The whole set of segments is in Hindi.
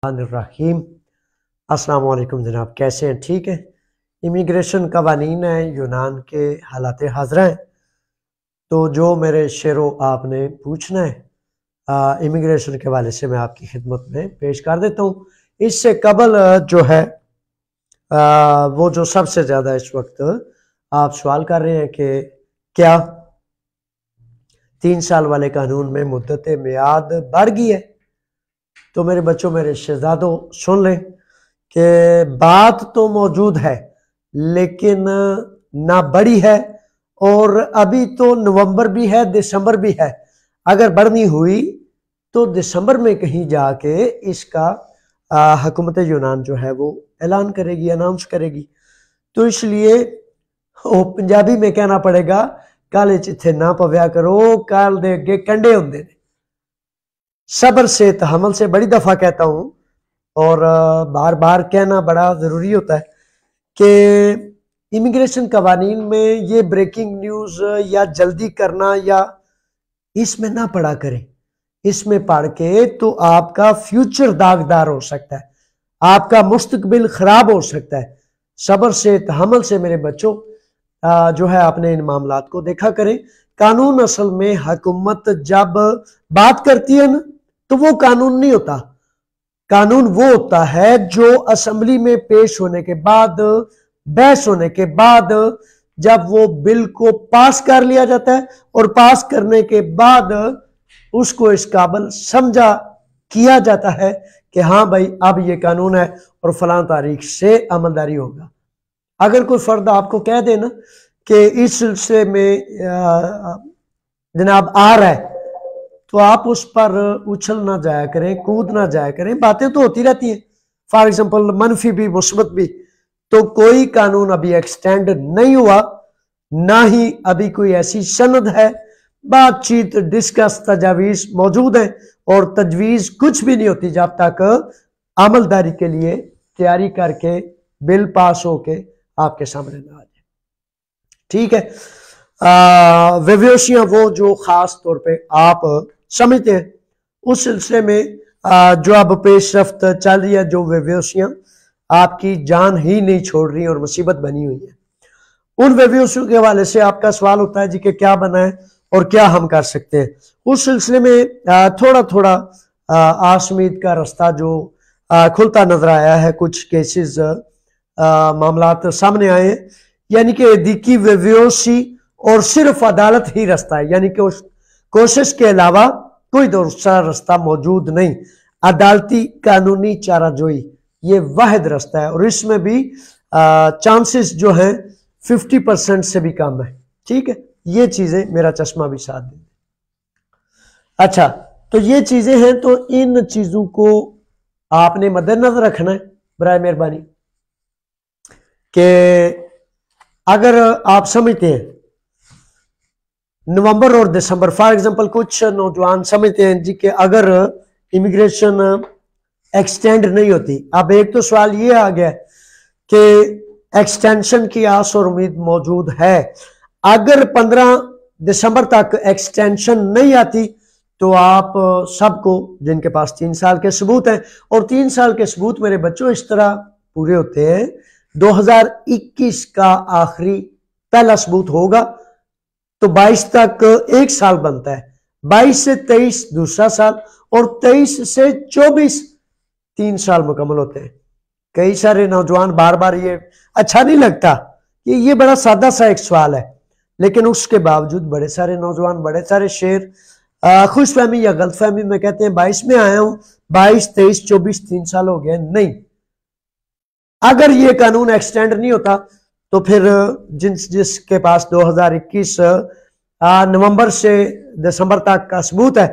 रहीम। अस्सलाम वालेकुम जनाब, कैसे हैं? ठीक है। इमिग्रेशन कवानीन है यूनान के हालात हाज़रा हैं। तो जो मेरे शेरों आपने पूछना है इमिग्रेशन के हवाले से मैं आपकी खिदमत में पेश कर देता हूँ। इससे कबल जो है वो जो सबसे ज़्यादा इस वक्त आप सवाल कर रहे हैं कि क्या 3 साल वाले कानून में मुद्दत मियाद बढ़ गई है। तो मेरे बच्चों, मेरे शहजादों, सुन लें कि बात तो मौजूद है लेकिन ना बड़ी है, और अभी तो नवंबर भी है, दिसंबर भी है। अगर बढ़नी हुई तो दिसंबर में कहीं जाके इसका हुकूमत यूनान जो है वो ऐलान करेगी, अनाउंस करेगी। तो इसलिए वो पंजाबी में कहना पड़ेगा, काले चिट्ठे ना पव्या करो, काल दे अगे कंडे होंदे ने। सब्र से, तहम्मुल से बड़ी दफा कहता हूं, और बार बार कहना बड़ा जरूरी होता है कि इमिग्रेशन कवानीन में ये ब्रेकिंग न्यूज या जल्दी करना या इसमें ना पढ़ा करें। इसमें पढ़ के तो आपका फ्यूचर दागदार हो सकता है, आपका मुस्तकबिल खराब हो सकता है। सब्र से, तहम्मुल से मेरे बच्चों जो है अपने इन मामलात को देखा करें। कानून असल में हुकूमत जब बात करती है ना, तो वो कानून नहीं होता। कानून वो होता है जो असेंबली में पेश होने के बाद, बहस होने के बाद, जब वो बिल को पास कर लिया जाता है और पास करने के बाद उसको इस काबिल समझा किया जाता है कि हाँ भाई अब ये कानून है और फलां तारीख से अमलदारी होगा। अगर कोई फर्द आपको कह देना कि इस सिलसिले में जनाब आ रहा है, तो आप उस पर उछल ना जाया करें, कूद ना जाया करें। बातें तो होती रहती हैं, फॉर एग्जांपल मनफी भी मुस्बत भी। तो कोई कानून अभी एक्सटेंड नहीं हुआ, ना ही अभी कोई ऐसी सनद है। बातचीत, डिस्कस, तजावीज मौजूद है, और तजवीज कुछ भी नहीं होती जब तक अमलदारी के लिए तैयारी करके बिल पास होके आपके सामने ना आ जाए। ठीक है। वेव्योसियां वो जो खास तौर पे आप समझते हैं, उस सिलसिले में जो अब पेशरफ्त चल रही है, जो वेव्योसियां आपकी जान ही नहीं छोड़ रही और मुसीबत बनी हुई है, उन वेव्योसियों के हवाले से आपका सवाल होता है जी कि क्या बना है और क्या हम कर सकते हैं। उस सिलसिले में थोड़ा थोड़ा आसमीद का रास्ता जो खुलता नजर आया है। कुछ केसेस मामलात सामने आए हैं, यानी कि एदिकी वेव्योसी और सिर्फ अदालत ही रास्ता है, यानी कि उस कोशिश के अलावा कोई दूसरा रास्ता मौजूद नहीं। अदालती कानूनी चाराजोई ये वाहिद रास्ता है, और इसमें भी चांसेस जो हैं 50% से भी कम है। ठीक है, ये चीजें मेरा चश्मा भी साथ दे। अच्छा, तो ये चीजें हैं, तो इन चीजों को आपने मद्देनजर रखना है बराए मेहरबानी, कि अगर आप समझते हैं नवंबर और दिसंबर, फॉर एग्जांपल कुछ नौजवान समझते हैं जी कि अगर इमिग्रेशन एक्सटेंड नहीं होती। अब एक तो सवाल ये आ गया कि एक्सटेंशन की आस और उम्मीद मौजूद है। अगर 15 दिसंबर तक एक्सटेंशन नहीं आती तो आप सबको, जिनके पास 3 साल के सबूत हैं, और 3 साल के सबूत मेरे बच्चों इस तरह पूरे होते हैं, 2021 का आखिरी पहला सबूत होगा तो 22 तक 1 साल बनता है, 22 से 23 दूसरा साल, और 23 से 24 3 साल मुकम्मल होते हैं। कई सारे नौजवान बार बार, ये अच्छा नहीं लगता कि ये बड़ा सादा सा एक सवाल है, लेकिन उसके बावजूद बड़े सारे नौजवान, बड़े सारे शेर खुशफहमी या गलतफहमी में कहते हैं 22 में आया हूं, 22, 23, 24 3 साल हो गए। नहीं, अगर ये कानून एक्सटेंड नहीं होता तो फिर जिसके पास 2021 नवंबर से दिसंबर तक का सबूत है,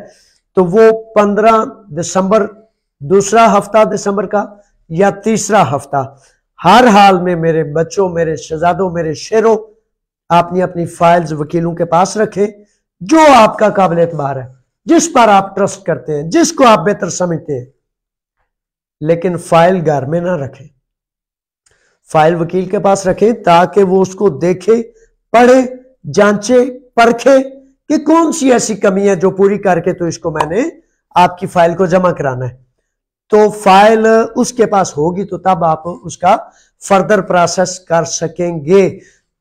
तो वो 15 दिसंबर, दूसरा हफ्ता दिसंबर का या तीसरा हफ्ता, हर हाल में मेरे बच्चों, मेरे शहजादों, मेरे शेरों, आपने अपनी फाइल्स वकीलों के पास रखें जो आपका काबिल एतबार है, जिस पर आप ट्रस्ट करते हैं, जिसको आप बेहतर समझते हैं। लेकिन फाइल घर में ना रखें, फाइल वकील के पास रखें ताकि वो उसको देखे, पढ़े, जांचे, परखे कि कौन सी ऐसी कमी है जो पूरी करके तो इसको मैंने आपकी फाइल को जमा कराना है। तो फाइल उसके पास होगी तो तब आप उसका फर्दर प्रोसेस कर सकेंगे।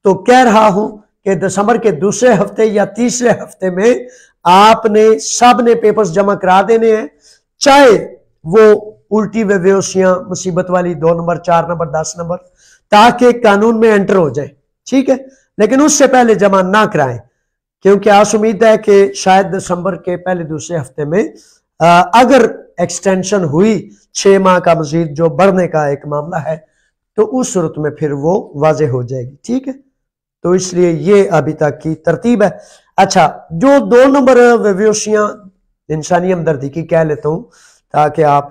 तो कह रहा हूं कि दिसंबर के दूसरे हफ्ते या तीसरे हफ्ते में आपने सब ने पेपर्स जमा करा देने हैं, चाहे वो उल्टी बेहोशियां, मुसीबत वाली 2 नंबर, 4 नंबर, 10 नंबर, ताकि कानून में एंटर हो जाए। ठीक है, लेकिन उससे पहले जमा ना कराएं, क्योंकि आस उम्मीद है कि शायद दिसंबर के पहले दूसरे हफ्ते में अगर एक्सटेंशन हुई 6 माह का मजीद जो बढ़ने का एक मामला है, तो उस सूरत में फिर वो वाजे हो जाएगी। ठीक है, तो इसलिए ये अभी तक की तरतीब है। अच्छा, जो 2 नंबर बेहोशियां इंसानी हमदर्दी की कह लेता हूं, ताकि आप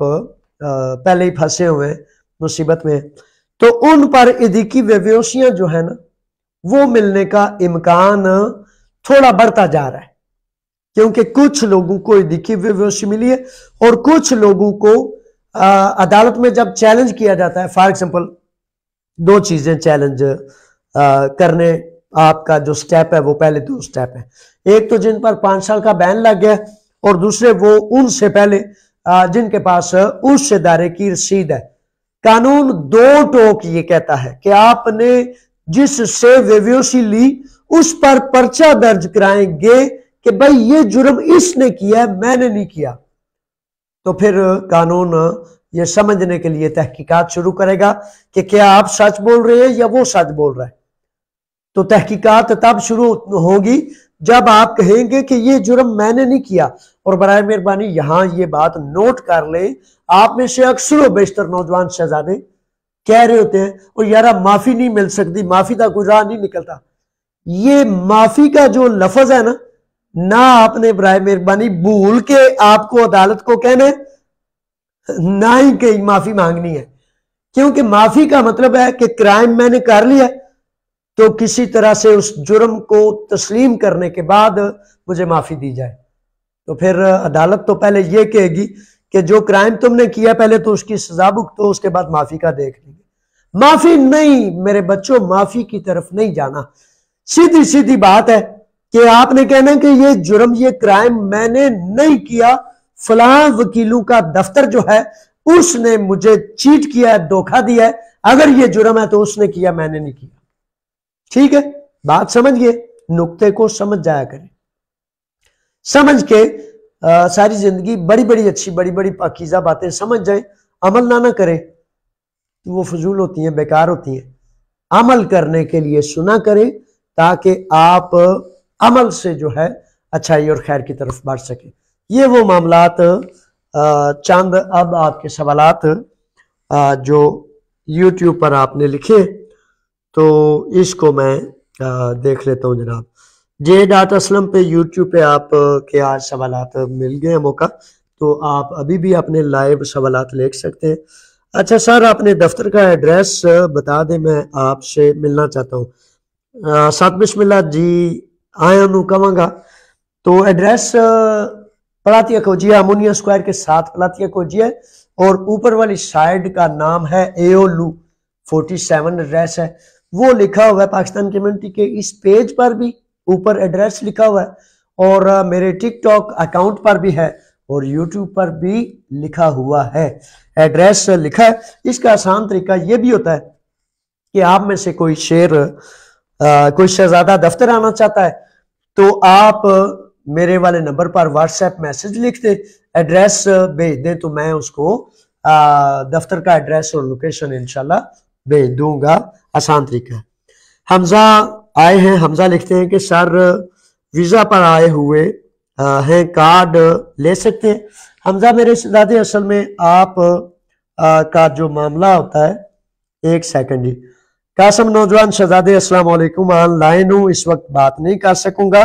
पहले ही फंसे हुए हैं मुसीबत में, तो उन पर इदिकी बेहोशियां जो है ना, वो मिलने का इम्कान थोड़ा बढ़ता जा रहा है, क्योंकि कुछ लोगों को इदिकी बेहोशी मिली है और कुछ लोगों को अदालत में जब चैलेंज किया जाता है, फॉर एग्जांपल 2 चीजें चैलेंज करने, आपका जो स्टेप है वो पहले 2 स्टेप है। एक तो जिन पर 5 साल का बैन लग गया, और दूसरे वो उनसे पहले जिनके पास उस दायरे की रसीद है। कानून 2 टोक ये कहता है कि आपने जिससे बेहोशी ली उस पर पर्चा दर्ज कराएंगे कि भाई ये जुर्म इसने किया है, मैंने नहीं किया। तो फिर कानून ये समझने के लिए तहकीकात शुरू करेगा कि क्या आप सच बोल रहे हैं या वो सच बोल रहा है। तो तहकीकात तब शुरू होगी जब आप कहेंगे कि ये जुर्म मैंने नहीं किया। और बराए मेहरबानी यहां ये बात नोट कर ले, आप में से अक्सर बेशतर नौजवान शहजादे कह रहे होते हैं और यार माफी नहीं मिल सकती, माफी का कोई राह नहीं निकलता। ये माफी का जो लफ्ज है ना आपने बराए मेहरबानी भूल के आपको अदालत को कहना है, ना ही कहीं माफी मांगनी है, क्योंकि माफी का मतलब है कि क्राइम मैंने कर लिया, तो किसी तरह से उस जुर्म को तस्लीम करने के बाद मुझे माफी दी जाए। तो फिर अदालत तो पहले ये कहेगी कि जो क्राइम तुमने किया पहले तो उसकी सजा भुगतो, उसके बाद माफी का देख लेंगे। माफी नहीं मेरे बच्चों, माफी की तरफ नहीं जाना। सीधी सीधी बात है कि आपने कहना कि ये जुर्म, ये क्राइम मैंने नहीं किया, फलां वकीलों का दफ्तर जो है उसने मुझे चीट किया है, धोखा दिया है, अगर ये जुर्म है तो उसने किया, मैंने नहीं किया। ठीक है, बात समझ गए, नुक्ते को समझ जाया करें। समझ के सारी जिंदगी बड़ी बड़ी अच्छी, बड़ी बड़ी पाकीज़ा बातें समझ जाएं, अमल ना करें तो वो फजूल होती हैं, बेकार होती हैं। अमल करने के लिए सुना करें ताकि आप अमल से जो है अच्छाई और खैर की तरफ बढ़ सके। ये वो मामलात चंद अब आपके सवालात जो YouTube पर आपने लिखे, तो इसको मैं देख लेता हूँ जनाब। J.Aslam पे YouTube पे आप के आज सवालात मिल गए मौका, तो आप अभी भी अपने लाइव सवालात लिख सकते हैं। अच्छा सर, अपने दफ्तर का एड्रेस बता दें, मैं आपसे मिलना चाहता हूँ। सत बिस्मिल्लाह जी, आया नू कवांगा। तो एड्रेस पलातिया खोजिया, अमोनिया स्क्वायर के साथ पलातिया खोजिया है, और ऊपर वाली साइड का नाम है एओलू 47 एड्रेस है। वो लिखा हुआ है पाकिस्तान कम्युनिटी के इस पेज पर भी ऊपर एड्रेस लिखा हुआ है, और मेरे टिकटॉक अकाउंट पर भी है, और यूट्यूब पर भी लिखा हुआ है, एड्रेस लिखा है। इसका आसान तरीका ये भी होता है कि आप में से कोई शेर कोई शहजादा दफ्तर आना चाहता है, तो आप मेरे वाले नंबर पर व्हाट्सएप मैसेज लिख दे, एड्रेस भेज दें, तो मैं उसको दफ्तर का एड्रेस और लोकेशन इंशाल्लाह भेज दूंगा। आसान तरीका है। हमजा आए हैं, हमजा लिखते हैं कि सर वीजा पर आए हुए हैं, कार्ड ले सकते हैं। हमजा मेरे शहजादे, असल में आप का जो मामला होता है, एक सेकंड जी। कासम नौजवान शहजादे, अस्सलाम वालेकुम, ऑनलाइन हूँ, इस वक्त बात नहीं कर सकूंगा,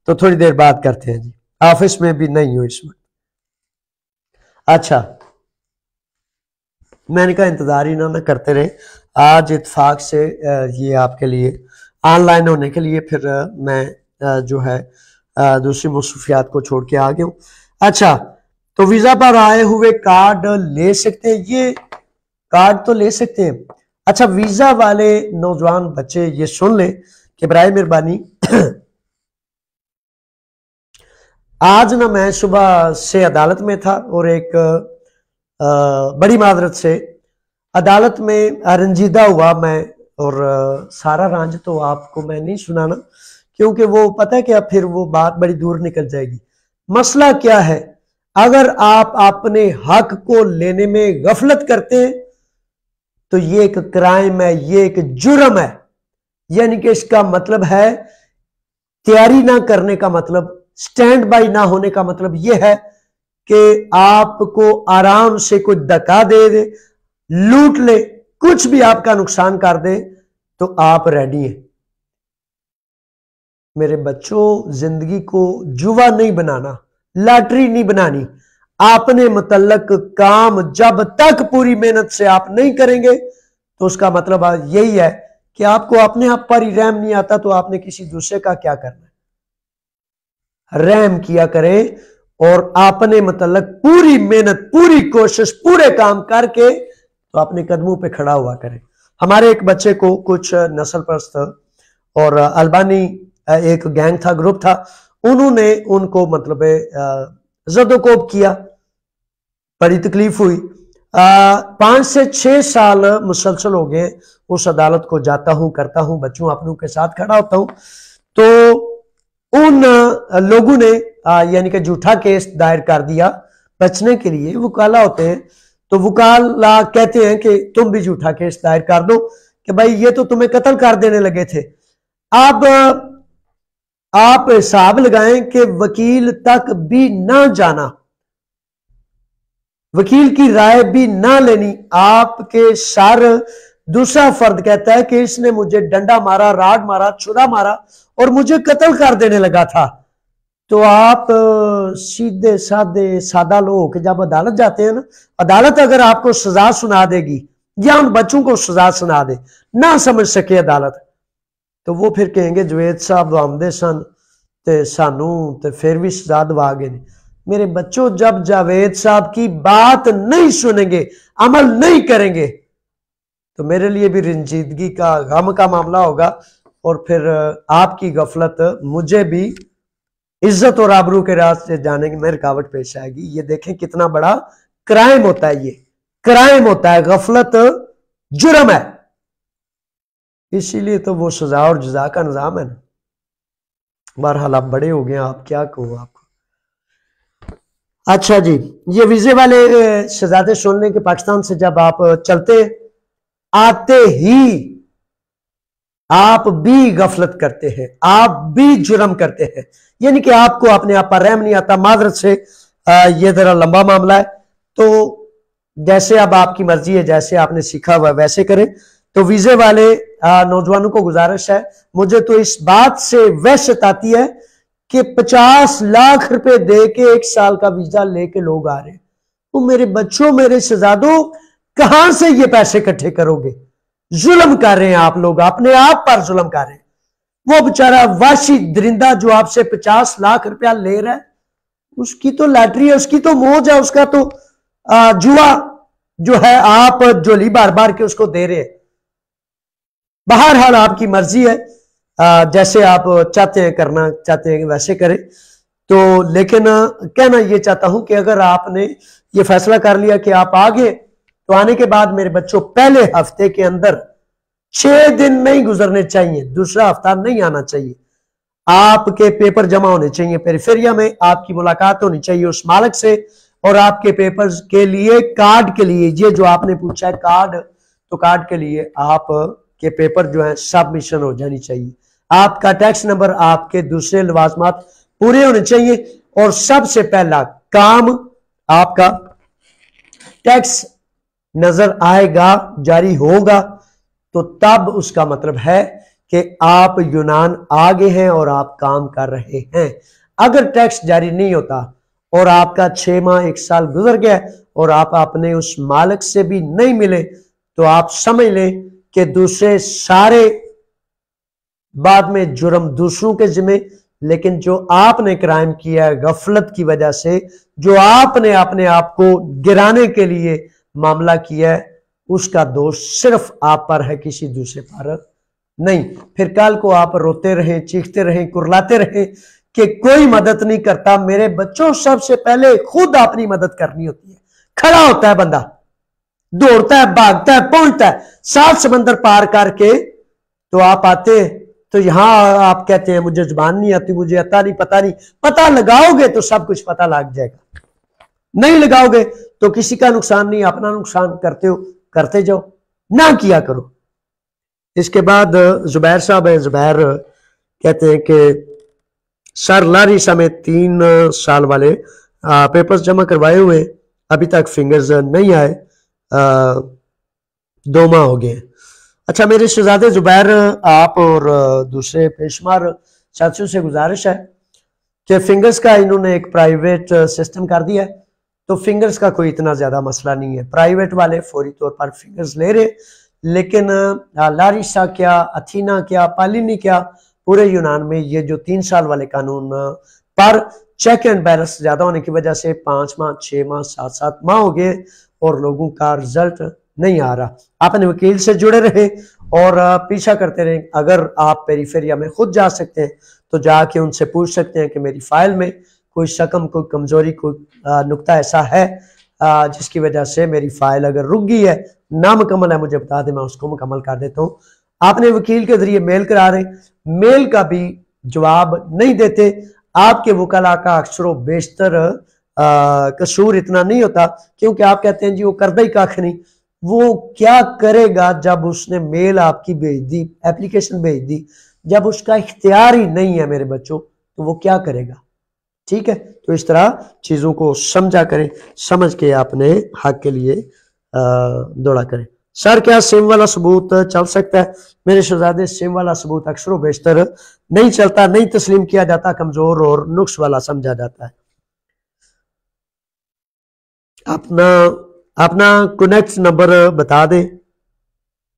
तो थोड़ी देर बात करते हैं जी, ऑफिस में भी नहीं हूँ इस वक्त। अच्छा, मैंने कहा इंतजार ही ना करते रहे, आज इत्तेफाक से ये आपके लिए ऑनलाइन होने के लिए फिर मैं जो है दूसरी मसरूफियात को छोड़ के आ गया हूँ। अच्छा, तो वीजा पर आए हुए कार्ड ले सकते हैं, ये कार्ड तो ले सकते हैं। अच्छा, वीजा वाले नौजवान बच्चे ये सुन लें कि बराए मेहरबानी आज ना मैं सुबह से अदालत में था, और एक बड़ी माजरत से अदालत में रंजीदा हुआ मैं, और सारा रांझ तो आपको मैं नहीं सुनाना, क्योंकि वो पता है कि अब फिर वो बात बड़ी दूर निकल जाएगी। मसला क्या है, अगर आप अपने हक को लेने में गफलत करते हैं तो ये एक क्राइम है, ये एक जुर्म है। यानी कि इसका मतलब है, तैयारी ना करने का मतलब, स्टैंड बाई ना होने का मतलब यह है कि आपको आराम से कोई धक्का दे दे, लूट ले, कुछ भी आपका नुकसान कर दे तो आप रेडी हैं। मेरे बच्चों, जिंदगी को जुआ नहीं बनाना, लॉटरी नहीं बनानी। आपने मुतल्लक काम जब तक पूरी मेहनत से आप नहीं करेंगे तो उसका मतलब यही है कि आपको अपने आप पर ही रहम नहीं आता तो आपने किसी दूसरे का क्या करना है। रहम किया करें और आपने मुतल्लक पूरी मेहनत, पूरी कोशिश, पूरे काम करके तो अपने कदमों पे खड़ा हुआ करें। हमारे एक बच्चे को कुछ नस्ल परस्त और अल्बानी एक गैंग था, ग्रुप था, उन्होंने उनको मतलब जदोकोब किया, बड़ी तकलीफ हुई। 5 से 6 साल मुसलसल हो गए उस अदालत को जाता हूं, करता हूं, बच्चों अपनों के साथ खड़ा होता हूं, तो उन लोगों ने यानी कि झूठा केस दायर कर दिया बचने के लिए। वकाला होते हैं तो वकाला कहते हैं कि तुम भी झूठा केस दायर कर दो कि भाई ये तो तुम्हें कत्ल कर देने लगे थे। अब आप हिसाब लगाएं कि वकील तक भी ना जाना, वकील की राय भी ना लेनी, आपके सर दूसरा फर्द कहता है कि इसने मुझे डंडा मारा, राड मारा, छुरा मारा और मुझे कत्ल कर देने लगा था, तो आप सीधे साधे सादा लोग जब अदालत जाते हैं ना, अदालत अगर आपको सजा सुना देगी या उन बच्चों को सजा सुना दे, ना समझ सके अदालत, तो वो फिर कहेंगे जवेद साहब आमदे सन ते सानू ते फिर भी सजा दवा गए। मेरे बच्चों, जब जावेद साहब की बात नहीं सुनेंगे, अमल नहीं करेंगे, तो मेरे लिए भी रंजीदगी का, गम का मामला होगा और फिर आपकी गफलत मुझे भी इज्जत और आबरू के रास्ते जाने में रुकावट पेश आएगी। ये देखें कितना बड़ा क्राइम होता है, ये क्राइम होता है, गफलत जुर्म है। इसीलिए तो वो सजा और जजा का निजाम है ना। बहरहाल आप बड़े हो गए, आप क्या कहूँ आपको। अच्छा जी, ये वीजे वाले शहजादे सुनने के पाकिस्तान से जब आप चलते आते ही आप भी गफलत करते हैं, आप भी जुर्म करते हैं, यानी कि आपको अपने आप पर रहम नहीं आता। माजरत से ये जरा लंबा मामला है, तो जैसे अब आपकी मर्जी है, जैसे आपने सीखा हुआ वैसे करें। तो वीजे वाले नौजवानों को गुजारिश है, मुझे तो इस बात से वहशत आती है कि 50 लाख रुपए दे के 1 साल का वीजा लेके लोग आ रहे हैं। तो मेरे बच्चों, मेरे शहजादों, कहां से ये पैसे इकट्ठे करोगे? जुल्म कर रहे हैं आप लोग, अपने आप पर जुल्म कर रहे हैं। वो बेचारा वाशी दरिंदा जो आपसे 50 लाख रुपया ले रहा है, उसकी तो लॉटरी है, उसकी तो मौज है, उसका तो जुआ जो है आप जोली बार बार के उसको दे रहे हैं। बहरहाल आपकी मर्जी है, जैसे आप चाहते हैं करना चाहते हैं वैसे करें। तो लेकिन कहना यह चाहता हूं कि अगर आपने ये फैसला कर लिया कि आप आगे, तो आने के बाद मेरे बच्चों पहले हफ्ते के अंदर 6 दिन नहीं गुजरने चाहिए, दूसरा हफ्ता नहीं आना चाहिए। आपके पेपर जमा होने चाहिए पेरिफेरिया में, आपकी मुलाकात होनी चाहिए उस मालिक से, और आपके पेपर्स के लिए, कार्ड के लिए, ये जो आपने पूछा है कार्ड, तो कार्ड के लिए आप के पेपर जो है सबमिशन हो जानी चाहिए। आपका टैक्स नंबर, आपके दूसरे लवाजमात पूरे होने चाहिए, और सबसे पहला काम आपका टैक्स नजर आएगा, जारी होगा, तो तब उसका मतलब है कि आप यूनान आ गए हैं और आप काम कर रहे हैं। अगर टैक्स जारी नहीं होता और आपका 6 माह 1 साल गुजर गया और आप अपने उस मालिक से भी नहीं मिले, तो आप समझ लें कि दूसरे सारे बाद में जुर्म दूसरों के जिम्मे, लेकिन जो आपने क्राइम किया है गफलत की वजह से, जो आपने अपने आप को गिराने के लिए मामला किया है, उसका दोष सिर्फ आप पर है, किसी दूसरे पर नहीं। फिर कल को आप रोते रहें, चीखते रहें, कुरलाते रहें कि कोई मदद नहीं करता। मेरे बच्चों, सबसे पहले खुद अपनी मदद करनी होती है। खड़ा होता है बंदा, दौड़ता है, भागता है, पहुंचता है, 7 समंदर पार करके तो आप आते। तो यहां आप कहते हैं मुझे जुबान नहीं आती, मुझे आता नहीं, पता नहीं। पता लगाओगे तो सब कुछ पता लग जाएगा, नहीं लगाओगे तो किसी का नुकसान नहीं, अपना नुकसान करते हो, करते जाओ, ना किया करो। इसके बाद जुबैर साहब है, जुबैर कहते हैं कि सर लारिसा में 3 साल वाले पेपर्स जमा करवाए हुए, अभी तक फिंगर्स नहीं आए, 2 माह हो गए। अच्छा मेरे शहजादे जुबैर, आप और दूसरे बेशुमार साथियों से गुजारिश है कि फिंगर्स का इन्होंने एक प्राइवेट सिस्टम कर दिया है, तो फिंगर्स का कोई इतना ज्यादा मसला नहीं है। प्राइवेट वाले फौरी तौर पर फिंगर्स ले रहे, लेकिन लारिसा क्या, अथीना क्या, पालिनी क्या, पूरे यूनान में ये जो 3 साल वाले कानून पर चेक एंड बैलेंस ज्यादा होने की वजह से 5 माह, 6 माह, 7 माह हो गए और लोगों का रिजल्ट नहीं आ रहा। आप अपने वकील से जुड़े रहे और पीछा करते रहे। अगर आप पेरीफेरिया में खुद जा सकते हैं तो जाके उनसे पूछ सकते हैं कि मेरी फाइल में कोई शकम, कोई कमजोरी, कोई नुक्ता ऐसा है जिसकी वजह से मेरी फाइल अगर रुक गई है, नामुकम्मल है, मुझे बता दें, मैं उसको मुकम्मल कर देता हूँ। आपने वकील के जरिए मेल करा रहे, मेल का भी जवाब नहीं देते। आपके वकला का अक्सर बेशतर कसूर इतना नहीं होता, क्योंकि आप कहते हैं जी वो करदा ही कख नहीं। वो क्या करेगा जब उसने मेल आपकी भेज दी, एप्लीकेशन भेज दी, जब उसका इख्तियार ही नहीं है मेरे बच्चों, तो वो क्या करेगा? ठीक है, तो इस तरह चीजों को समझा करें, समझ के अपने हक के लिए दौड़ा करें। सर क्या सिम वाला सबूत चल सकता है? मेरे शहजादे, सिम वाला सबूत अक्सर बेशतर नहीं चलता, नहीं तस्लीम किया जाता, कमजोर और नुक्स वाला समझा जाता है। अपना कनेक्ट नंबर बता दे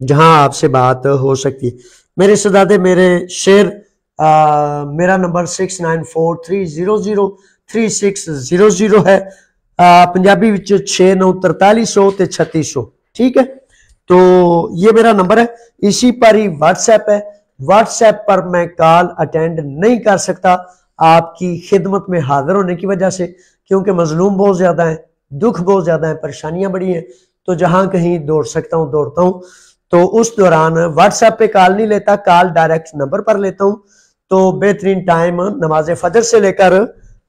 जहां आपसे बात हो सकती है। मेरे शहजादे, मेरे शेर, मेरा नंबर 6943003600 है। पंजाबी विच 694300 ते 3600। ठीक है, तो ये मेरा नंबर है, इसी पर ही व्हाट्सएप है। व्हाट्सएप पर मैं कॉल अटेंड नहीं कर सकता आपकी खिदमत में हाजिर होने की वजह से, क्योंकि मजलूम बहुत ज्यादा है, दुख बहुत ज्यादा है, परेशानियां बड़ी हैं, तो जहां कहीं दौड़ सकता हूं दौड़ता हूं। तो उस दौरान व्हाट्सएप पे कॉल नहीं लेता, कॉल डायरेक्ट नंबर पर लेता हूं। तो बेहतरीन टाइम नमाज फजर से लेकर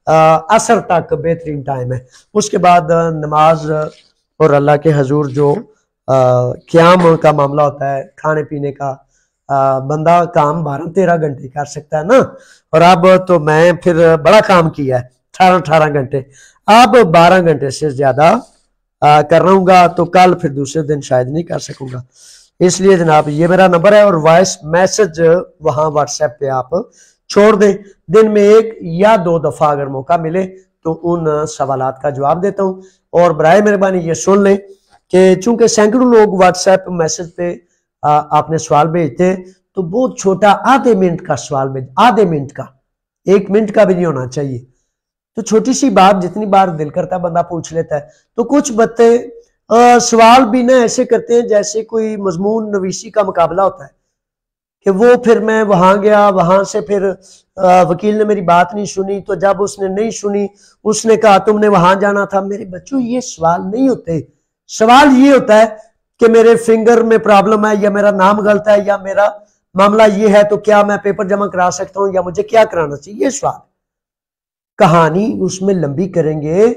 असर तक बेहतरीन टाइम है। उसके बाद नमाज और अल्लाह के हजूर जो क़याम का मामला होता है, खाने पीने का, बंदा काम 12-13 घंटे कर सकता है ना। और अब तो मैं फिर बड़ा काम किया है, 18 घंटे, अब 12 घंटे से ज्यादा कर रहूंगा, तो कल फिर दूसरे दिन शायद नहीं कर सकूंगा। इसलिए जनाब ये मेरा नंबर है और वॉइस मैसेज वहां व्हाट्सएप पे आप छोड़ दें। दिन में 1 या 2 दफा अगर मौका मिले तो उन सवालात का जवाब देता हूं। और बराए मेहरबानी ये सुन लें कि चूंकि सैकड़ों लोग व्हाट्सएप मैसेज पे आपने सवाल भेजते, तो बहुत छोटा आधे मिनट का सवाल भेज, आधे मिनट का, 1 मिनट का भी नहीं होना चाहिए। तो छोटी सी बात जितनी बार दिल करता है बंदा पूछ लेता है। तो कुछ बच्चे सवाल भी ना ऐसे करते हैं जैसे कोई मजमून नवीसी का मुकाबला होता है, कि वो फिर मैं वहां गया, वहां से फिर वकील ने मेरी बात नहीं सुनी, तो जब उसने नहीं सुनी उसने कहा तुमने वहां जाना था। मेरे बच्चों ये सवाल नहीं होते, सवाल ये होता है कि मेरे फिंगर में प्रॉब्लम है, या मेरा नाम गलत है, या मेरा मामला ये है, तो क्या मैं पेपर जमा करा सकता हूं, या मुझे क्या कराना चाहिए। ये सवाल, कहानी उसमें लंबी करेंगे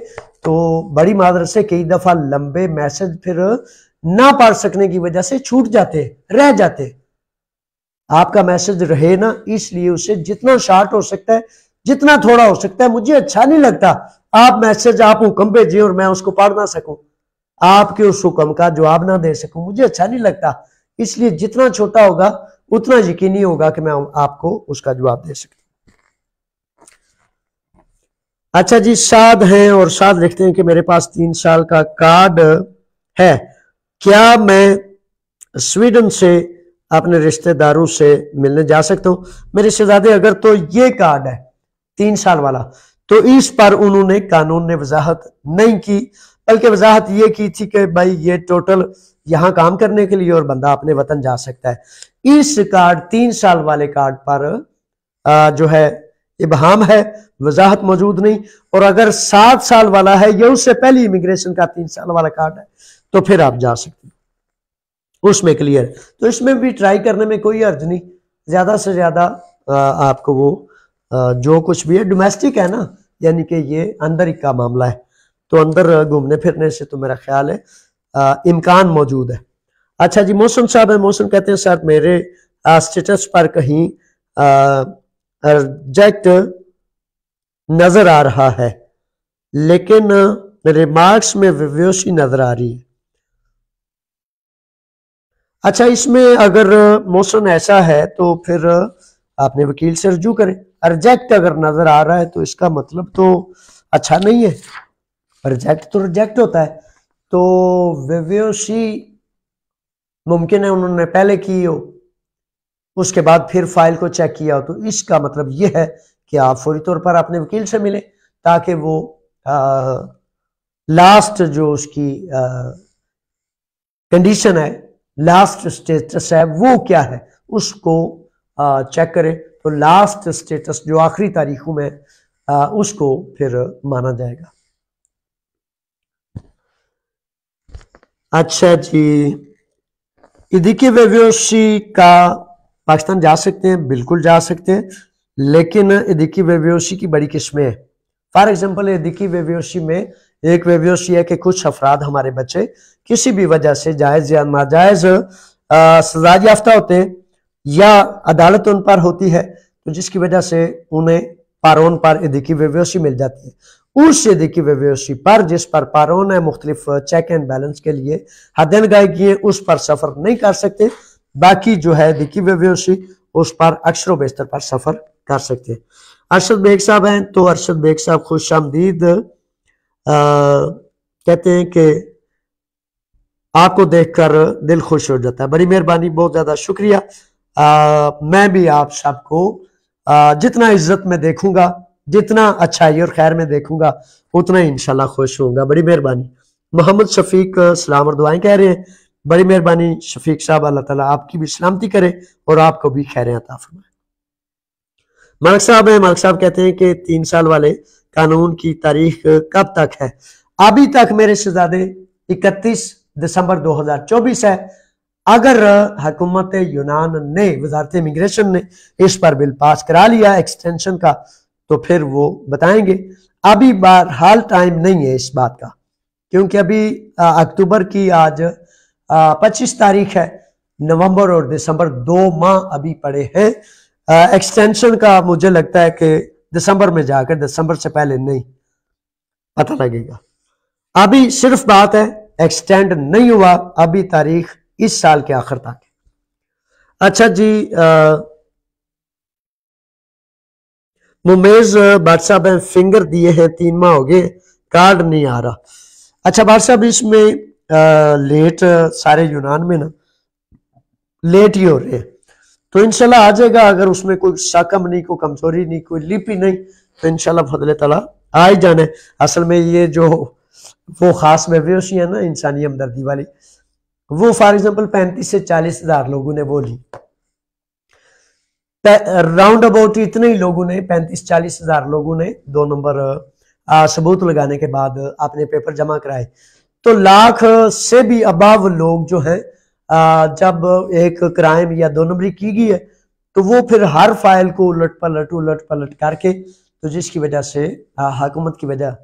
तो बड़ी मादर से कई दफा लंबे मैसेज फिर ना पढ़ सकने की वजह से छूट जाते, रह जाते। आपका मैसेज रहे ना, इसलिए उसे जितना शॉर्ट हो सकता है, जितना थोड़ा हो सकता है। मुझे अच्छा नहीं लगता आप मैसेज, आप हुक्म भेजें और मैं उसको पढ़ ना सकूं, आपके उस हुक्म का जवाब ना दे सकूं, मुझे अच्छा नहीं लगता। इसलिए जितना छोटा होगा उतना यकीनी होगा कि मैं आपको उसका जवाब दे सकूं। अच्छा जी, साद हैं और साद लिखते हैं कि मेरे पास 3 साल का कार्ड है, क्या मैं स्वीडन से अपने रिश्तेदारों से मिलने जा सकता हूं? मेरे शहजादे, अगर तो ये कार्ड है 3 साल वाला, तो इस पर उन्होंने कानून ने वजाहत नहीं की, बल्कि वजाहत ये की थी कि भाई ये टोटल यहां काम करने के लिए और बंदा अपने वतन जा सकता है। इस कार्ड 3 साल वाले कार्ड पर जो है इबहाम है, वजाहत मौजूद नहीं। और अगर 7 साल वाला है या उससे पहले इमिग्रेशन का 3 साल वाला कार्ड है तो फिर आप जा सकते हैं, उसमें क्लियर है। तो इसमें भी ट्राई करने में कोई अर्ज नहीं, ज्यादा से ज्यादा आपको वो जो कुछ भी है डोमेस्टिक है ना, यानी कि ये अंदर ही का मामला है, तो अंदर घूमने फिरने से तो मेरा ख्याल है इम्कान मौजूद है। अच्छा जी, मौसम साहब है। मौसम कहते हैं सर मेरे स्टेटस पर कहीं रिजेक्ट नजर आ रहा है, लेकिन रिमार्क्स में विवोशी नजर आ रही है। अच्छा, इसमें अगर मौसम ऐसा है तो फिर आपने वकील से रजू करें। रिजेक्ट अगर नजर आ रहा है तो इसका मतलब तो अच्छा नहीं है, रिजेक्ट तो रिजेक्ट होता है। तो विवोशी मुमकिन है उन्होंने पहले की हो, उसके बाद फिर फाइल को चेक किया हो, तो इसका मतलब यह है कि आप फौरी तौर पर अपने वकील से मिले ताकि वो लास्ट जो उसकी कंडीशन है, लास्ट स्टेटस है वो क्या है उसको चेक करें। तो लास्ट स्टेटस जो आखिरी तारीखों में उसको फिर माना जाएगा। अच्छा जी, इदिकी वेव्योशी का पाकिस्तान जा सकते हैं, बिल्कुल जा सकते हैं, लेकिन इदिकी वेव्योशी की बड़ी किस्में हैं। फॉर एग्जांपल इदिकी वेव्योशी में एक वेव्योशी है कि कुछ अफराद हमारे बच्चे किसी भी वजह से जायज या नाजायज सजा याफ्ता होते हैं या अदालत उन पर होती है, तो जिसकी वजह से उन्हें पारोन पर इदिकी वेव्योशी मिल जाती है। उस इदिकी वेव्योशी पर जिस पर पारोन है, मुख्तलिफ चेक एंड बैलेंस के लिए हदें लगाई गई है, उस पर सफर नहीं कर सकते। बाकी जो है इदिकी वेव्योशी उस पर अक्सर बेशतर पर सफर कर सकते हैं। अरशद बेग साहब हैं, तो अरशद बेग साहब खुश आमदीद। कहते हैं कि आपको देखकर दिल खुश हो जाता है, बड़ी मेहरबानी, बहुत ज्यादा शुक्रिया। मैं भी आप सबको जितना इज्जत में देखूंगा, जितना अच्छाई और खैर में देखूंगा, उतना ही इंशाल्लाह खुश होऊंगा, बड़ी मेहरबानी। मोहम्मद शफीक सलाम और दुआएं कह रहे हैं, बड़ी मेहरबानी शफीक साहब, अल्लाह ताला आपकी भी सलामती करे और आपको भी खैर अता फरमाए। मलिक साहब है, मलिक साहब कहते हैं कि 3 साल वाले कानून की तारीख कब तक है? अभी तक मेरे शहजादे 31 दिसंबर 2024 है। अगर हुकूमत यूनान ने, वजारत इमिग्रेशन ने इस पर बिल पास करा लिया एक्सटेंशन का, तो फिर वो बताएंगे। अभी बहरहाल टाइम नहीं है इस बात का, क्योंकि अभी अक्टूबर की आज 25 तारीख है, नवंबर और दिसंबर 2 माह अभी पड़े हैं। एक्सटेंशन का मुझे लगता है कि दिसंबर में जाकर, दिसंबर से पहले नहीं पता लगेगा। अभी सिर्फ बात है एक्सटेंड नहीं हुआ, अभी तारीख इस साल के आखिर तक। अच्छा जी, मुमेज भट्ट साहब हैं, फिंगर दिए हैं 3 माह हो गए, कार्ड नहीं आ रहा। अच्छा भट्ट साहब, इसमें लेट सारे यूनान में ना लेट ही हो रहे हैं, तो इंशाल्लाह आ जाएगा। अगर उसमें कोई शाकम नहीं, कोई कमजोरी नहीं, कोई लिपि नहीं, तो इंशाल्लाह फजल ताला आ ही जाने। असल में ये जो वो खास वेव्योशी है ना, इंसानी हमदर्दी वाली, वो फॉर एग्जाम्पल 35 से 40 हजार लोगों ने वो ली, राउंड अबाउट इतने ही लोगों ने, 35-40 हजार लोगों ने 2 नंबर सबूत लगाने के बाद अपने पेपर जमा कराए। तो लाख से भी अबाव लोग जो हैं, जब एक क्राइम या 2 नंबरी की गई है, तो वो फिर हर फाइल को उलट पलट करके, तो जिसकी वजह से हुकूमत की वजह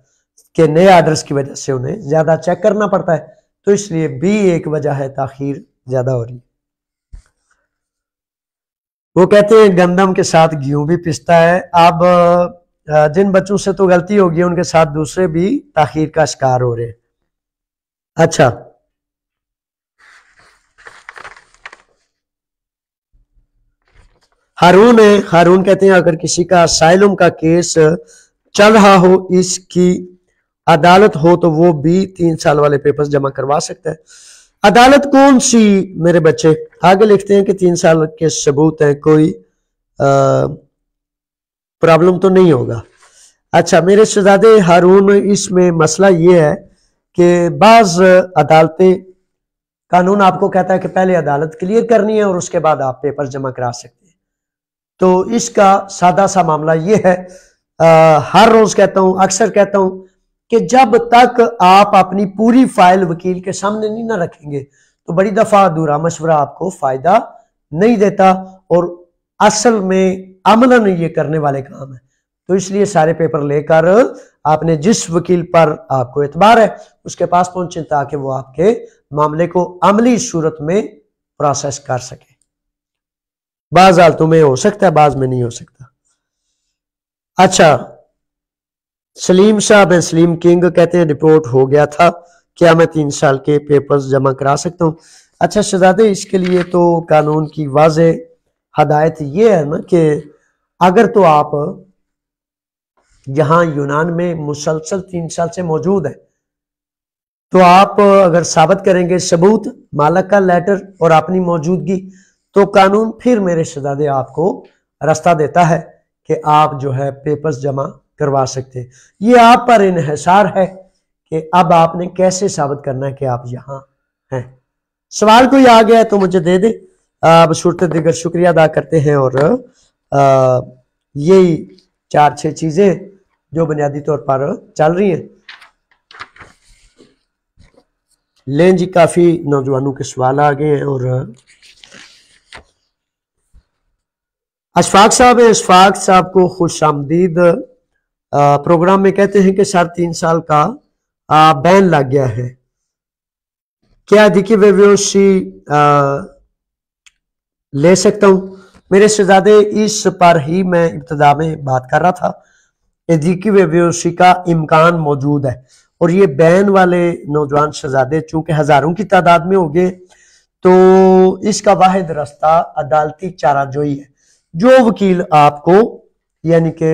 के नए ऑर्डर्स की वजह से उन्हें ज्यादा चेक करना पड़ता है, तो इसलिए भी एक वजह है ताखीर ज्यादा हो रही है। वो कहते हैं गंदम के साथ गेहूं भी पिसता है। अब जिन बच्चों से तो गलती होगी, उनके साथ दूसरे भी ताखीर का शिकार हो रहे हैं। अच्छा, हारून है, हारून कहते हैं अगर किसी का असाइलम का केस चल रहा हो, इसकी अदालत हो, तो वो भी 3 साल वाले पेपर्स जमा करवा सकता है। अदालत कौन सी मेरे बच्चे? आगे लिखते हैं कि 3 साल के सबूत हैं, कोई प्रॉब्लम तो नहीं होगा। अच्छा मेरे शहजादे हारून, इसमें मसला ये है कि बाज अदालतें, कानून आपको कहता है कि पहले अदालत क्लियर करनी है और उसके बाद आप पेपर जमा करा सकते हैं। तो इसका सादा सा मामला ये है, हर रोज कहता हूं, अक्सर कहता हूं कि जब तक आप अपनी पूरी फाइल वकील के सामने नहीं ना रखेंगे तो बड़ी दफा अधूरा मशवरा आपको फायदा नहीं देता और असल में अमलन ये करने वाले काम है। तो इसलिए सारे पेपर लेकर आपने जिस वकील पर आपको एतबार है उसके पास पहुंचे ताकि वो आपके मामले को अमली सूरत में प्रोसेस कर सके। बाज हालतों में हो सकता है, बाज में नहीं हो सकता। अच्छा, सलीम साहब है, सलीम किंग कहते हैं रिपोर्ट हो गया था, क्या मैं 3 साल के पेपर्स जमा करा सकता हूं? अच्छा शहजादे, इसके लिए तो कानून की वाज़े हदायत ये है ना कि अगर तो आप यहां यूनान में मुसलसल 3 साल से मौजूद है तो आप अगर साबित करेंगे सबूत, मालक का लेटर और अपनी मौजूदगी, तो कानून फिर मेरे शहजादे आपको रास्ता देता है कि आप जो है पेपर्स जमा करवा सकते हैं। ये आप पर इन्हिसार है कि अब आपने कैसे साबित करना है कि आप यहां हैं। सवाल कोई आ गया है तो मुझे दे दे। अब सूरत दिगर शुक्रिया अदा करते हैं और यही 4-6 चीजें जो बुनियादी तौर पर चल रही हैं। लें जी, काफी नौजवानों के सवाल आ गए हैं और अशफाक साहब है, अशफाक साहब को खुश आमदीद। प्रोग्राम में कहते हैं कि 3.5 साल का बैन लग गया है, क्या देखिए वेव्योशी ले सकता हूं? मेरे शहजादे, इस पर ही मैं इब्तदा में बात कर रहा था। एजीकी वेव्योशी का इम्कान मौजूद है और ये बैन वाले नौजवान शहजादे चूंकि हजारों की तादाद में हो गए तो इसका वाहिद रास्ता अदालती चाराजोई है। जो वकील आपको यानी कि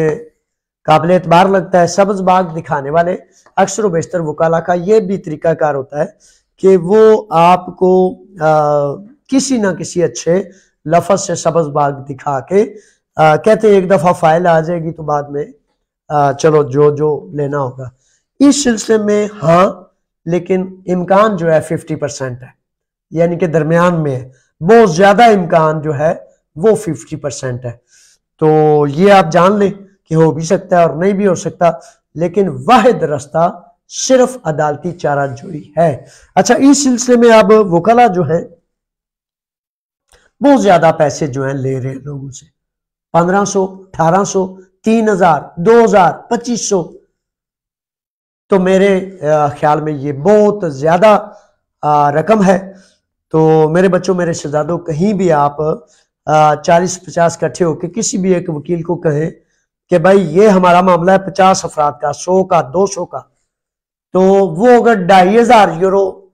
काबिल एतबार लगता है, सब्ज बाग दिखाने वाले, अक्सर बेशतर वकाला का ये भी तरीकाकार होता है कि वो आपको किसी ना किसी अच्छे लफ्ज से सब्ज बाग दिखा के कहते हैं एक दफा फाइल आ जाएगी तो बाद में चलो जो जो लेना होगा। इस सिलसिले में हाँ, लेकिन इम्कान जो है 50% है, यानी कि दरमियान में है। बहुत ज्यादा इम्कान जो है वो 50% है। तो ये आप जान लें कि हो भी सकता है और नहीं भी हो सकता, लेकिन वाहिद रास्ता सिर्फ अदालती चाराजोई है। अच्छा, इस सिलसिले में अब वकला जो है बहुत ज्यादा पैसे जो है ले रहे हैं लोगों से, 1500, 1800, 3000, 2000, 2500। तो मेरे ख्याल में ये बहुत ज्यादा रकम है। तो मेरे बच्चों, मेरे शहजादों, कहीं भी आप 40-50 इकट्ठे होकर किसी भी एक वकील को कहें कि भाई ये हमारा मामला है 50 अफराद का, 100 का, 200 का, तो वो अगर 2500 यूरो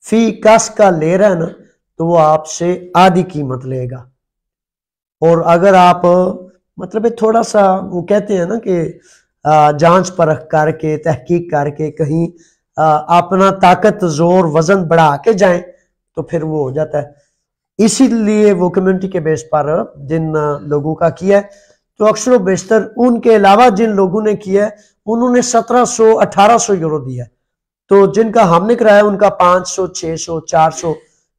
फी कस का ले रहा है ना तो वो आपसे आधी कीमत लेगा। और अगर आप मतलब थोड़ा सा वो कहते हैं ना कि जांच परख करके तहकीक करके कहीं अपना ताकत जोर वजन बढ़ा के जाएं तो फिर वो हो जाता है। इसीलिए वो कम्युनिटी के बेस पर जिन लोगों का किया है तो अक्सर बेशतर उनके अलावा जिन लोगों ने किया है उन्होंने 1700-1800 यूरो दिया है। तो जिनका हमने कराया उनका 500, 600, 400,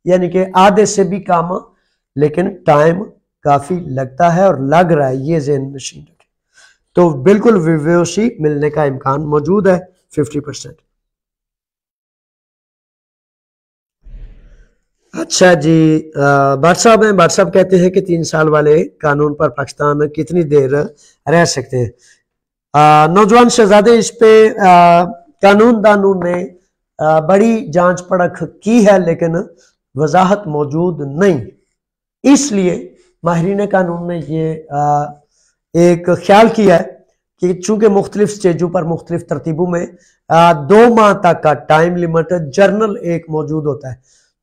यानी कि आधे से भी कम, लेकिन टाइम काफी लगता है और लग रहा है, ये ज़हन नशीन रखें। तो बिल्कुल विवेशी मिलने का इम्कान मौजूद है 50%। अच्छा जी, भट्ट साहब हैं, भट्ट साहब कहते हैं कि 3 साल वाले कानून पर पाकिस्तान में कितनी देर रह सकते हैं? नौजवान शहजादे, इस पे कानून दानों ने बड़ी जांच परख की है लेकिन वजाहत मौजूद नहीं। इसलिए माहिरीन कानून ने ये एक ख्याल किया है कि चूंकि मुख्तलिफ स्टेजों पर मुख्तलिफ तरतीबों में 2 माह तक का टाइम लिमिट जर्नल एक मौजूद होता है,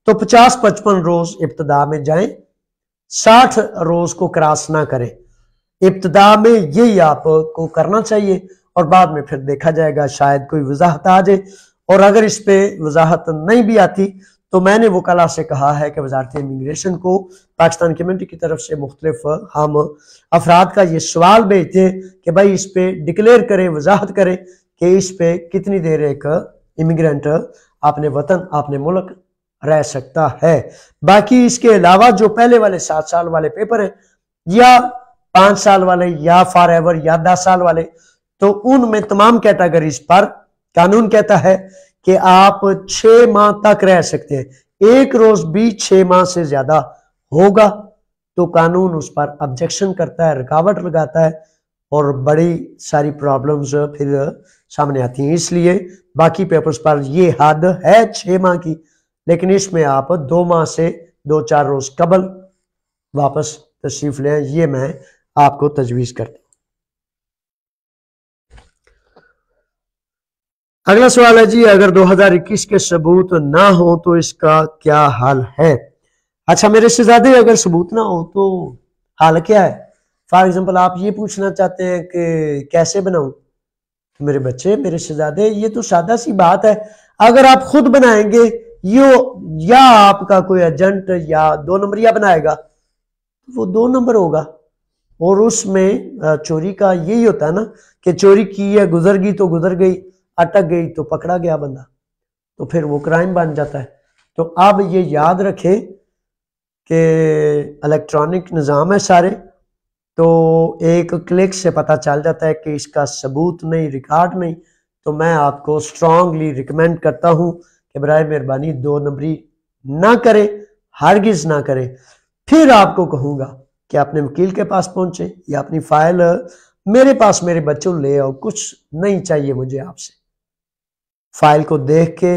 तो 50-55 रोज इब्तदा में जाएं, 60 रोज को क्रॉस ना करें। इब्तदा में यही आपको करना चाहिए और बाद में फिर देखा जाएगा, शायद कोई वजाहत आ जाए। और अगर इस पे वजाहत नहीं भी आती तो मैंने वकाला से कहा है कि वजारत इमिग्रेशन को पाकिस्तान कम्युनिटी की तरफ से मुख्तलिफ हम अफराद का ये सवाल भेजते हैं कि भाई इस पे डिक्लेयर करें, वजाहत करें कि इस पे कितनी देर एक इमिग्रेंट अपने वतन, अपने मुल्क रह सकता है। बाकी इसके अलावा जो पहले वाले 7 साल वाले पेपर हैं या 5 साल वाले या फॉर एवर या 10 साल वाले, तो उनमें तमाम कैटेगरीज पर कानून कहता है कि आप 6 माह तक रह सकते हैं। एक रोज भी 6 माह से ज्यादा होगा तो कानून उस पर ऑब्जेक्शन करता है, रुकावट लगाता है और बड़ी सारी प्रॉब्लम्स फिर सामने आती हैं। इसलिए बाकी पेपर्स पर ये हद है 6 माह की, लेकिन इसमें आप 2 माह से 2-4 रोज कबल वापस तशरीफ लें। ये मैं आपको तजवीज करता हूं। अगला सवाल है जी, अगर 2021 के सबूत ना हो तो इसका क्या हाल है? अच्छा मेरे शहजादे, अगर सबूत ना हो तो हाल क्या है? फॉर एग्जाम्पल आप ये पूछना चाहते हैं कि कैसे बनाऊं, तो मेरे बच्चे, मेरे शहजादे, ये तो सादा सी बात है। अगर आप खुद बनाएंगे या आपका कोई एजेंट या 2 नंबरिया बनाएगा, वो 2 नंबर होगा। और उसमें चोरी का यही होता है ना कि चोरी की है, गुजर गई तो गुजर गई, अटक गई तो पकड़ा गया बंदा, तो फिर वो क्राइम बन जाता है। तो अब ये याद रखें कि इलेक्ट्रॉनिक निज़ाम है सारे, तो एक क्लिक से पता चल जाता है कि इसका सबूत नहीं, रिकॉर्ड नहीं। तो मैं आपको स्ट्रांगली रिकमेंड करता हूं कि बराए मेहरबानी 2 नंबरी ना करें, हरगिज ना करें। फिर आपको कहूंगा कि अपने वकील के पास पहुंचे या अपनी फाइल मेरे पास, मेरे बच्चों ले आओ, कुछ नहीं चाहिए मुझे आपसे। फाइल को देख के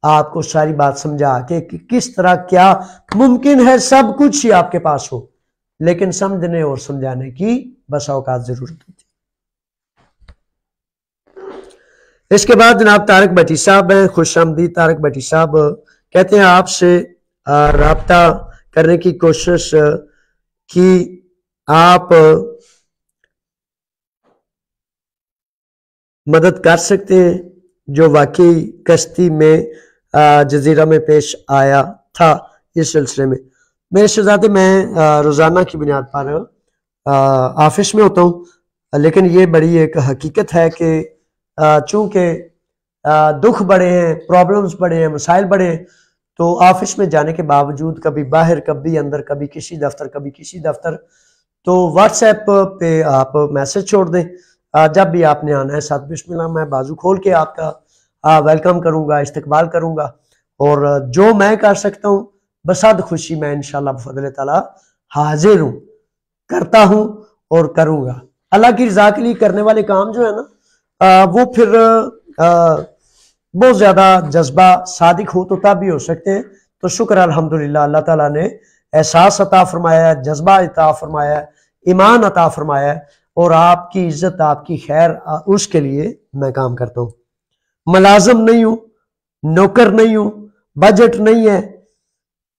आपको सारी बात समझा के कि किस तरह क्या मुमकिन है, सब कुछ ही आपके पास हो, लेकिन समझने और समझाने की बस औकात जरूरत होती। इसके बाद जनाब तारक भट्टी साहब हैं, खुशामदीद तारक भट्टी साहब। कहते हैं आपसे राब्ता करने की कोशिश की, आप मदद कर सकते हैं जो वाकई कश्ती में जजीरा में पेश आया था। इस सिलसिले में मेरे शहजादे, मैं रोजाना की बुनियाद पर ऑफिस में होता हूँ, लेकिन ये बड़ी एक हकीकत है कि चूंकि दुख बड़े हैं, प्रॉब्लम्स बड़े हैं, मसाइल बड़े हैं, तो ऑफिस में जाने के बावजूद कभी बाहर, कभी अंदर, कभी किसी दफ्तर, कभी किसी दफ्तर, तो व्हाट्सएप पे आप मैसेज छोड़ दें। जब भी आपने आना है, साथ बिस्मिल्लाह, मैं बाजू खोल के आपका वेलकम करूंगा, इस्तकबाल करूंगा, और जो मैं कर सकता हूँ बसाद खुशी मैं इंशाल्लाह बफज़ल ताला हाजिर हूँ, करता हूँ और करूंगा। अल्लाह की रज़ा के लिए करने वाले काम जो है ना, वो फिर बहुत ज्यादा जज्बा सादिक हो तो तब भी हो सकते हैं। तो शुक्र अल्हम्दुलिल्लाह, अल्लाह ताला ने एहसास अता फरमाया है, जज्बा अता फरमाया है, ईमान अता फरमाया है, और आपकी इज्जत, आपकी खैर, उसके लिए मैं काम करता हूँ। मुलाजिम नहीं हूं, नौकर नहीं हूं, बजट नहीं है,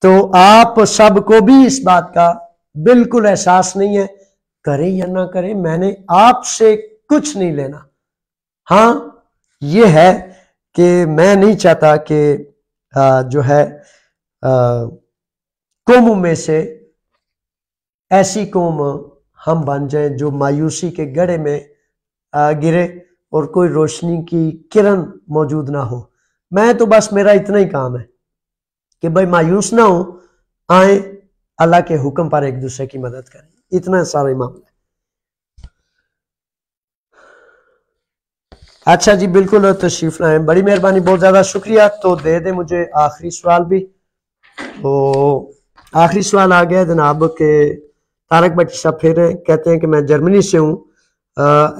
तो आप सबको भी इस बात का बिल्कुल एहसास नहीं है। करें या ना करें, मैंने आपसे कुछ नहीं लेना। हाँ ये है कि मैं नहीं चाहता कि जो है कौमों में से ऐसी कौम हम बन जाएं जो मायूसी के गड्ढे में गिरे और कोई रोशनी की किरण मौजूद ना हो। मैं तो बस, मेरा इतना ही काम है कि भाई मायूस ना हो, आए अल्लाह के हुक्म पर एक दूसरे की मदद करें, इतना सारा मामला है। अच्छा जी, बिल्कुल तशरीफ लाएं, बड़ी मेहरबानी, बहुत ज्यादा शुक्रिया। तो दे दे मुझे आखिरी सवाल भी। तो आखिरी सवाल आ गया जनाब के तारक भट्टी साहब फिर कहते हैं कि मैं जर्मनी से हूँ,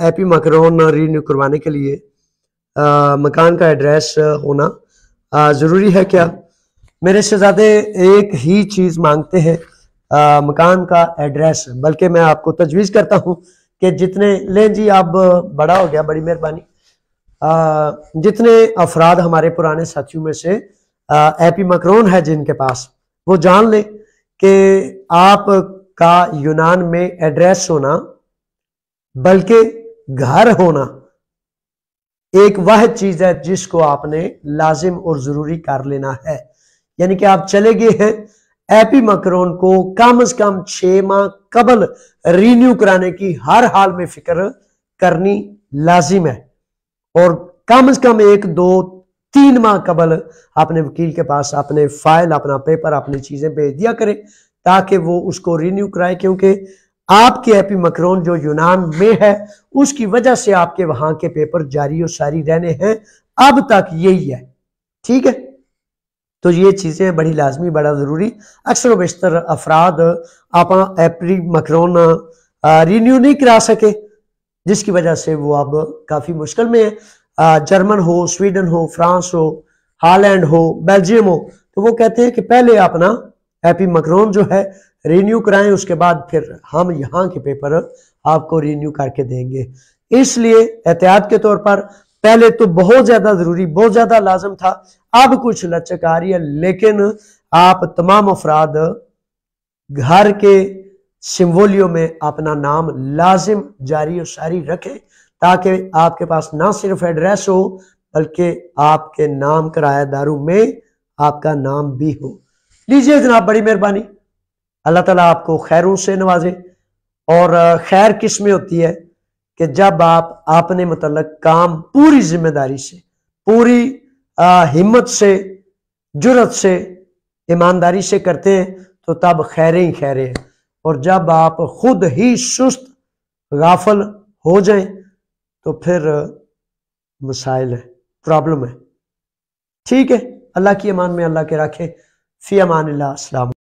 एपी मकरोन रीन्यू करवाने के लिए मकान का एड्रेस होना ज़रूरी है क्या? मेरे शहजादे एक ही चीज़ मांगते हैं, मकान का एड्रेस। बल्कि मैं आपको तजवीज़ करता हूँ कि जितने लें जी, आप बड़ा हो गया, बड़ी मेहरबानी, जितने अफराद हमारे पुराने साथियों में से एपी मकरोन है जिनके पास, वो जान ले कि आपका यूनान में एड्रेस होना, बल्कि घर होना, एक वाहिद चीज है जिसको आपने लाजिम और जरूरी कर लेना है। यानी कि आप चले गए हैं, एपी मकरोन को कम से कम 6 माह कबल रीन्यू कराने की हर हाल में फिक्र करनी लाजिम है, और कम से कम 1, 2, 3 माह कबल अपने वकील के पास अपने फाइल, अपना पेपर, अपनी चीजें भेज दिया करें ताकि वो उसको रिन्यू कराए। क्योंकि आपके हैप्पी मैक्रोन जो यूनान में है उसकी वजह से आपके वहां के पेपर जारी और सारी रहने हैं, अब तक यही है। ठीक है, तो ये चीजें बड़ी लाजमी, बड़ा जरूरी। अक्सर व बेशतर अफराद आप हैप्पी मैक्रोन रिन्यू नहीं करा सके, जिसकी वजह से वो अब काफी मुश्किल में है। जर्मन हो, स्वीडन हो, फ्रांस हो, हॉलैंड हो, बेल्जियम हो, तो वो कहते हैं कि पहले अपना हैप्पी मैक्रोन जो है रिन्यू कराएं, उसके बाद फिर हम यहाँ के पेपर आपको रिन्यू करके देंगे। इसलिए एहतियात के तौर पर पहले तो बहुत ज्यादा जरूरी, बहुत ज्यादा लाजम था, अब कुछ लचक आ रही है, लेकिन आप तमाम अफराद घर के सिम्बोलियो में अपना नाम लाजिम जारी और सारी रखें, ताकि आपके पास ना सिर्फ एड्रेस हो बल्कि आपके नाम किराएदारों में आपका नाम भी हो। लीजिए जनाब, बड़ी मेहरबानी, अल्लाह ताला आपको खैरों से नवाजे। और खैर किस में होती है कि जब आप अपने मतलब काम पूरी जिम्मेदारी से, पूरी हिम्मत से, जुर्रत से, ईमानदारी से करते हैं तो तब खैरें ही खैरें हैं। और जब आप खुद ही सुस्त गाफल हो जाएं तो फिर मसाइल है, प्रॉब्लम है। ठीक है, अल्लाह की अमान में अल्लाह के रखे। फी अमानिल्लाह। अस्सलाम।